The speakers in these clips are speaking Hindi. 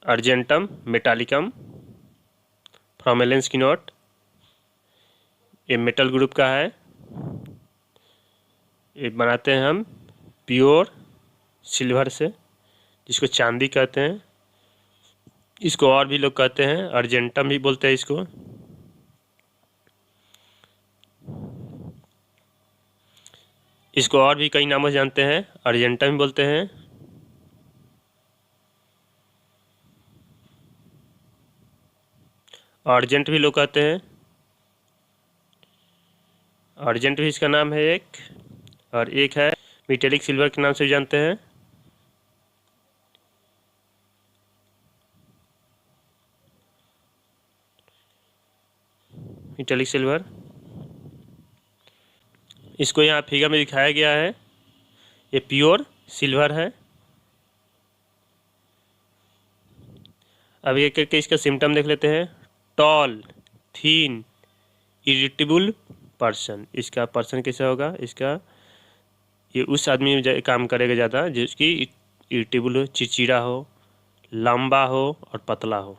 अर्जेंटम मेटालिकम फ्रॉम एलेंस की नोट, ये मेटल ग्रुप का है। ये बनाते हैं हम प्योर सिल्वर से, जिसको चांदी कहते हैं। इसको और भी लोग कहते हैं अर्जेंटम भी बोलते हैं इसको। इसको और भी कई नामों से जानते हैं, अर्जेंटम भी बोलते हैं। अर्जेंट भी लोग कहते हैं, अर्जेंट भी इसका नाम है एक। और एक है मेटेलिक सिल्वर के नाम से भी जानते हैं। मेटेलिक सिल्वर, इसको यहाँ फिगर में दिखाया गया है। ये प्योर सिल्वर है। अब एक करके इसका सिम्टम देख लेते हैं। टॉल, थीन, इरिटेबल पर्सन। इसका पर्सन कैसा होगा? इसका ये उस आदमी में काम करेगा ज़्यादा जिसकी इरिटेबल हो, चिड़चिड़ा हो, लंबा हो और पतला हो।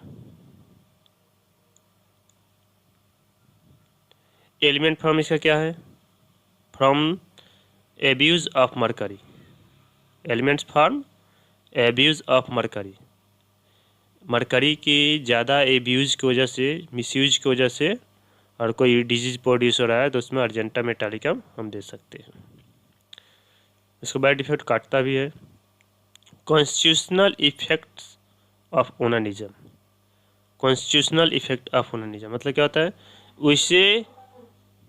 एलिमेंट फ्रॉम इसका क्या है? From abuse of mercury. Elements from abuse of mercury. Mercury की ज़्यादा एब्यूज की वजह से, मिसयूज की वजह से और कोई डिजीज प्रोड्यूस हो रहा है तो उसमें अर्जेंटम मेटालिकम हम दे सकते हैं। इसको बाय डिफॉल्ट काटता भी है। Constitutional effects of onanism. Constitutional effect of onanism मतलब क्या होता है? उसे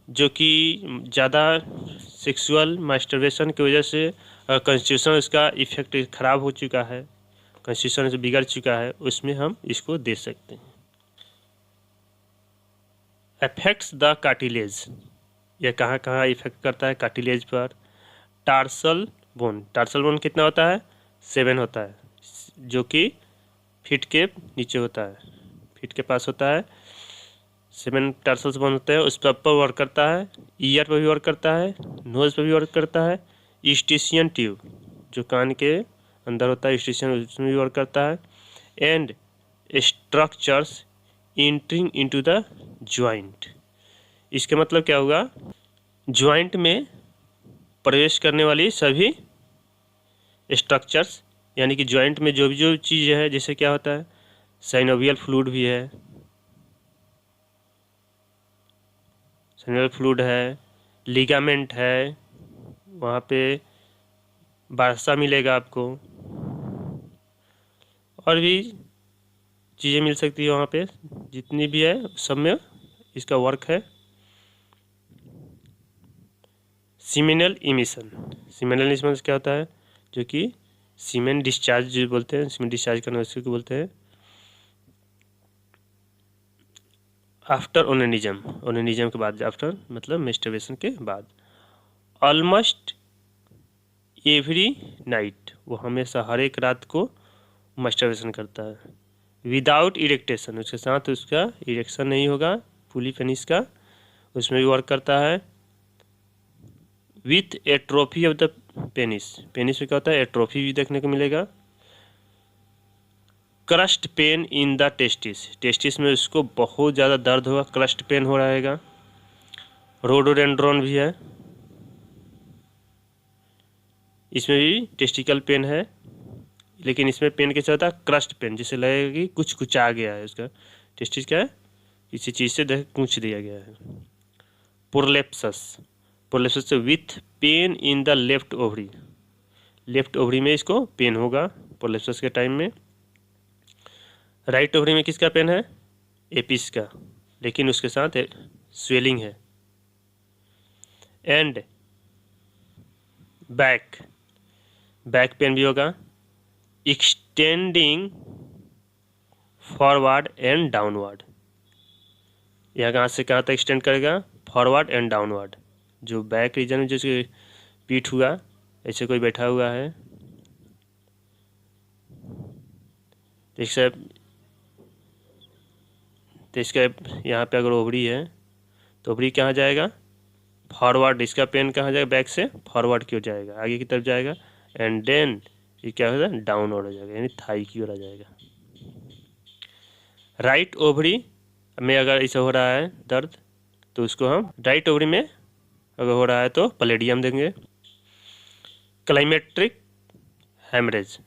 जो कि ज़्यादा सेक्सुअल मास्टरबेशन की वजह से कॉन्स्टिट्यूशन उसका इफेक्ट ख़राब हो चुका है, कॉन्स्टिट्यूशन से बिगड़ चुका है, उसमें हम इसको दे सकते हैं। Affects the cartilage. यह कहाँ कहाँ इफेक्ट करता है? कार्टिलेज पर। Tarsal bone. टार्सल बोन कितना होता है? 7 होता है, जो कि फीट के नीचे होता है, फीट के पास होता है। 7 टार्सल्स बोन होते हैं। उस पर वर्क करता है। ईयर पर भी वर्क करता है, नोज पर भी वर्क करता है। ईस्टिशियन ट्यूब जो कान के अंदर होता है, ईस्टिशियन, उसमें भी वर्क करता है। And structures entering into the joint. इसका मतलब क्या होगा? ज्वाइंट में प्रवेश करने वाली सभी स्ट्रक्चर्स, यानी कि ज्वाइंट में जो चीज़ है, जैसे क्या होता है, साइनोवियल फ्लूइड भी है, साइनोवियल फ्लूइड है, लिगामेंट है, वहाँ पे बारसा मिलेगा आपको, और भी चीज़ें मिल सकती है वहाँ पे, जितनी भी है सब में इसका वर्क है। सीमेनल इमिशन। सीमेनल इमिशन क्या होता है? जो कि सीमेन डिस्चार्ज जो बोलते हैं, सीमेन डिस्चार्ज करना उसको बोलते हैं। आफ्टर ओनेनिज्म, ओनेनिज्म के बाद, आफ्टर मतलब मेस्टरबेशन के बाद। ऑलमोस्ट एवरी नाइट, वो हमेशा हर एक रात को मास्टरबेशन करता है। विदाउट इरेक्टेशन, उसके साथ उसका इरेक्शन नहीं होगा, फुली पेनिस का, उसमें भी वर्क करता है। With atrophy of the penis. Penis में क्या होता है? एट्रोफी भी देखने को मिलेगा। Crust pen in the testis. Testis में उसको बहुत ज़्यादा दर्द होगा, क्रस्ट पेन हो रहेगा। रोडोडेंड्रॉन भी है, इसमें भी टेस्टिकल पेन है, लेकिन इसमें पेन कैसा होता है? क्रस्ट पेन, जैसे लगेगा कि कुछ कुचा गया है उसका। टेस्टिस क्या है? किसी चीज़ से कुछ दिया गया है। Prolapsus. Prolapsus with pain in the left ovary. Left ovary में इसको पेन होगा प्रोलेप्सस के टाइम में। राइट ओवरी में किसका पेन है? एपिस का, लेकिन उसके साथ स्वेलिंग है। एंड बैक, बैक पेन भी होगा। Extending forward and downward. यह कहाँ से कहाँ तक एक्सटेंड करेगा? Forward and downward. जो बैक रीजन में, जैसे पीठ हुआ, ऐसे कोई बैठा हुआ है, तो इसका यहाँ पे अगर ओवरी है तो ओवरी कहाँ जाएगा? फॉरवर्ड। इसका पेन कहाँ जाएगा? बैक से फॉरवर्ड की ओर जाएगा, आगे की तरफ जाएगा। एंड देन ये क्या होगा? डाउनवर्ड हो जाएगा, यानी थाई की ओर आ जाएगा। राइट ओवरी में अगर ऐसा हो रहा है दर्द तो उसको हम राइट ओवरी में अगर हो रहा है तो पैलेडियम देंगे। क्लाइमेट्रिक हेमरेज,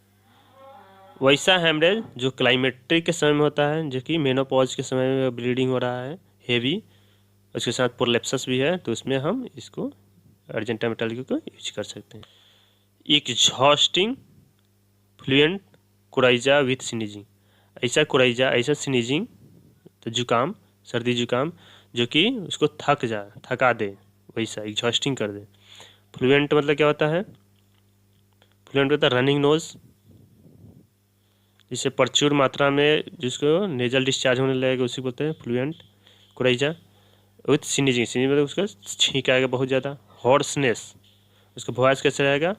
वैसा हेमरेज जो क्लाइमेट्रिक के समय में होता है, जो कि मेनोपॉज के समय में ब्लीडिंग हो रहा है हेवी, उसके साथ प्रोलेप्सिस भी है, तो उसमें हम इसको अर्जेंटा मेटालिका को यूज कर सकते हैं। Exhausting fluent coryza with sneezing, ऐसा कोराइजा, ऐसा स्नीजिंग तो जुकाम, सर्दी जुकाम जो कि उसको थका दे, वैसा एग्जॉस्टिंग कर दे। फ्लुएंट मतलब क्या होता है? फ्लुएंट होता है रनिंग नोज, जिससे प्रचुर मात्रा में जिसको नेजल डिस्चार्ज होने लगेगा उसी बोलते हैं fluent coryza. With sneezing, sneezing मतलब उसका छींक आएगा बहुत ज़्यादा। हॉर्सनेस, उसका वॉइस कैसे रहेगा?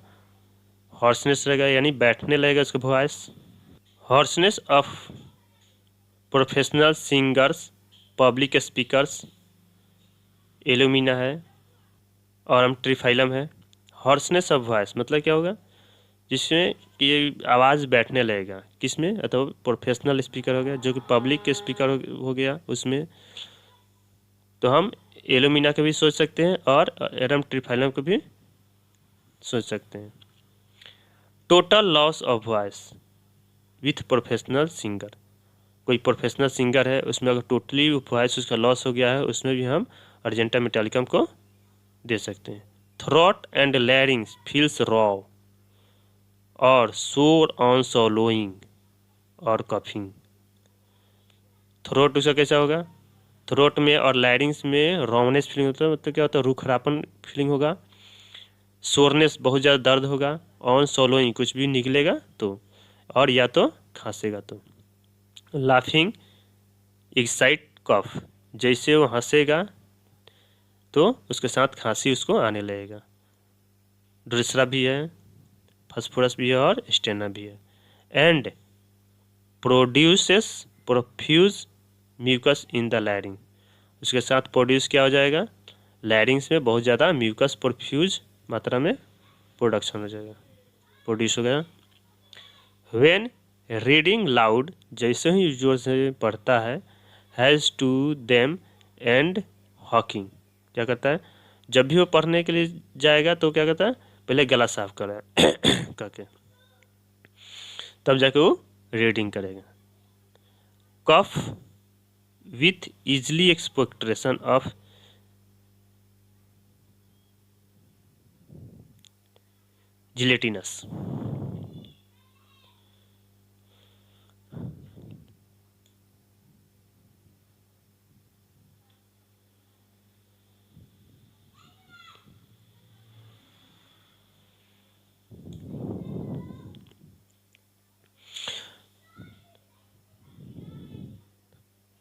हॉर्सनेस रहेगा, यानी बैठने लगेगा उसका voice. Hoarseness of professional singers, public speakers, alumina है और हम ट्रिफाइलम है। हॉर्सनेस ऑफ वॉइस मतलब क्या होगा? जिसमें कि आवाज़ बैठने लगेगा, किसमें? अथवा प्रोफेशनल स्पीकर हो गया, जो कि पब्लिक के स्पीकर हो गया उसमें, तो हम एलुमिना का भी सोच सकते हैं और एरम ट्रिफाइलम को भी सोच सकते हैं। Total loss of voice with professional singer, कोई प्रोफेशनल सिंगर है उसमें अगर टोटली वॉइस उसका लॉस हो गया है, उसमें भी हम अर्जेंटा मेटालिकम को दे सकते हैं। थ्रोट एंड लैरिंग्स फील्स रॉ और सोर ऑन सोलोइंग और कफिंग। थ्रोट उसका कैसा होगा? थ्रोट में और लैरिंग्स में रॉनेस फीलिंग होता है, मतलब क्या होता है? रुखरापन फीलिंग होगा। सोरनेस बहुत ज़्यादा दर्द होगा। ऑन सोलोइंग कुछ भी निकलेगा तो, और या तो खांसेगा तो। लाफिंग एक्साइट कफ, जैसे वो हंसेगा तो उसके साथ खांसी उसको आने लगेगा। ड्रिसरा भी है, फास्फोरस भी है और स्टेना भी है। And produces profuse mucus in the larynx, उसके साथ प्रोड्यूस क्या हो जाएगा? लैरिंग्स में बहुत ज़्यादा म्यूकस प्रोफ्यूज मात्रा में प्रोडक्शन हो जाएगा, प्रोड्यूस हो गया। व्हेन रीडिंग लाउड, जैसे ही जोर से पढ़ता है, has to them and hawking, क्या करता है? जब भी वो पढ़ने के लिए जाएगा तो क्या करता है? पहले गला साफ कर करके तब जाके वो रीडिंग करेगा। Cough with easily एक्सपेक्ट्रेशन of gelatinous,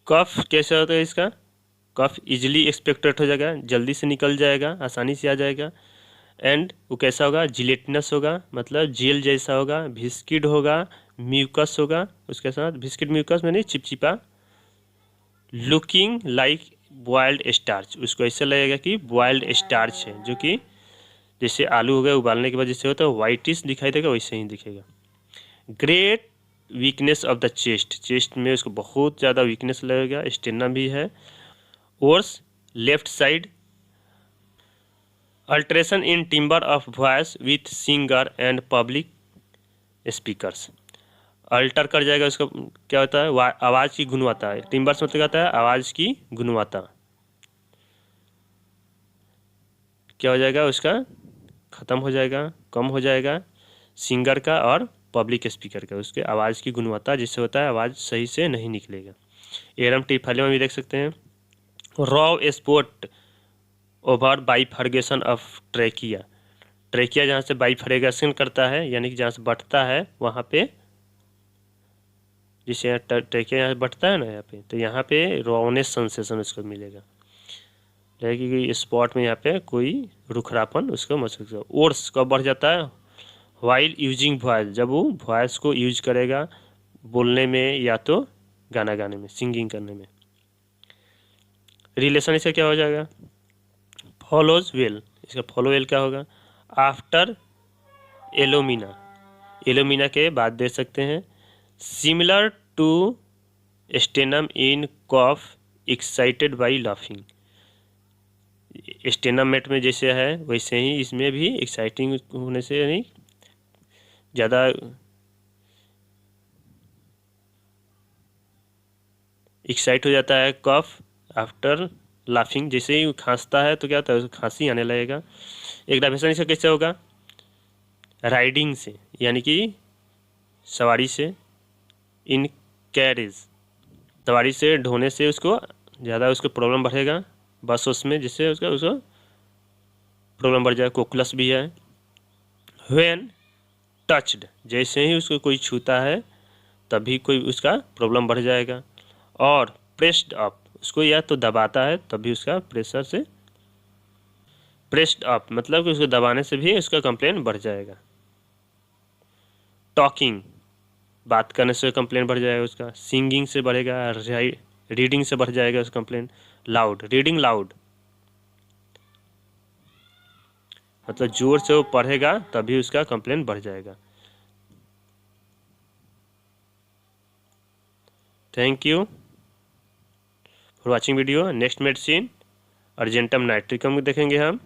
कफ कैसे होता है इसका? कफ इजीली एक्सपेक्टेड हो जाएगा, जल्दी से निकल जाएगा, आसानी से आ जाएगा। एंड वो कैसा होगा? जिलेटिनस होगा, मतलब जेल जैसा होगा, विस्किड होगा, म्यूकस होगा उसके साथ। विस्किड म्यूकस में नहीं, चिपचिपा। लुकिंग लाइक बॉयल्ड स्टार्च, उसको ऐसा लगेगा कि बॉयल्ड स्टार्च है, जो कि जैसे आलू हो गया उबालने के बाद जैसे होता है वाइटिश दिखाई देगा, वैसे ही दिखेगा। Great weakness of the chest, chest में उसको बहुत ज़्यादा वीकनेस लगेगा, स्टेना भी है। Ores left side, alteration in timber of voice with singer and public speakers, alter कर जाएगा उसका, क्या होता है? आवाज़ की गुणवत्ता है। टिम्बर्स मतलब क्या होता है? आवाज़ की गुणवत्ता क्या हो जाएगा? उसका ख़त्म हो जाएगा, कम हो जाएगा, सिंगर का और पब्लिक स्पीकर का, उसके आवाज़ की गुणवत्ता जिससे होता है आवाज़ सही से नहीं निकलेगा। एरम टिफाइलम में भी देख सकते हैं। Raw sport over bifurcation of trachea, trachea जहाँ से बाइफर्गेशन करता है, यानी कि जहाँ से बढ़ता है वहाँ पे, जिसे यहाँ ट्रेकिया यहाँ बढ़ता है ना यहाँ पे, तो यहाँ पे रॉनेस सेंसेशन उसको मिलेगा, कि स्पॉट में यहाँ पे कोई रुखरापन उसको महसूस होगा। ओर्स कब बढ़ जाता है? वाइल यूजिंग वॉइस, जब वो वॉइस को यूज करेगा बोलने में या तो गाना गाने में, सिंगिंग करने में। रिलेशन इसका क्या हो जाएगा? फॉलोज वेल, इसका फॉलो वेल क्या होगा? आफ्टर एलोमिना, एलोमिना के बाद दे सकते हैं। Similar to stannum in cough excited by laughing. Stannum met में जैसे है वैसे ही इसमें भी एक्साइटिंग होने से नहीं ज़्यादा एक्साइट हो जाता है कफ आफ्टर लाफिंग। जैसे ही खांसता है तो क्या होता है उसको खांसी आने लगेगा। एग्रावेशन इसका कैसे होगा? राइडिंग से, यानी कि सवारी से। इन कैरेज, सवारी से ढोने से उसको ज़्यादा उसको प्रॉब्लम बढ़ेगा बस उसमें, जिससे उसको प्रॉब्लम बढ़ जाए। कोकुलस भी है। व्हेन टच्ड, जैसे ही उसको कोई छूता है तभी कोई उसका प्रॉब्लम बढ़ जाएगा। और प्रेस्ड अप, उसको या तो दबाता है तभी उसका प्रेशर से, प्रेस्ड अप मतलब कि उसको दबाने से भी उसका कंप्लेन बढ़ जाएगा। टॉकिंग, बात करने से कंप्लेन बढ़ जाएगा उसका। सिंगिंग से बढ़ेगा। रीडिंग से बढ़ जाएगा उसका कंप्लेन। लाउड, रीडिंग लाउड मतलब जोर से वो पढ़ेगा तभी उसका कंप्लेन बढ़ जाएगा। Thank you for watching video. Next medicine argentum nitricum देखेंगे हम।